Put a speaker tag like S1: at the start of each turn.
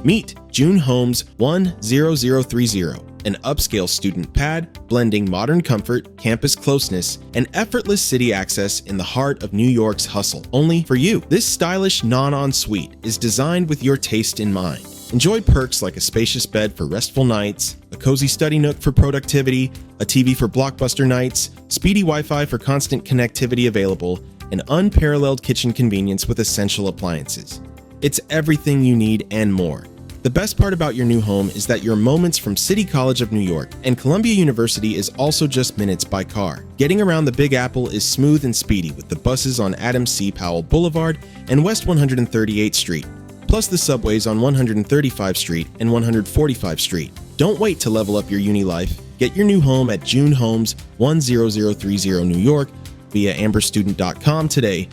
S1: Meet June Homes 10030, an upscale student pad blending modern comfort, campus closeness, and effortless city access in the heart of New York's hustle. Only for you. This stylish non-ensuite is designed with your taste in mind. Enjoy perks like a spacious bed for restful nights, a cozy study nook for productivity, a TV for blockbuster nights, speedy Wi-Fi for constant connectivity available, and unparalleled kitchen convenience with essential appliances. It's everything you need and more. The best part about your new home is that you're moments from City College of New York, and Columbia University is also just minutes by car. Getting around the Big Apple is smooth and speedy with the buses on Adams C. Powell Boulevard and West 138th Street, plus the subways on 135th Street and 145th Street. Don't wait to level up your uni life. Get your new home at June Homes 10030 New York via amberstudent.com today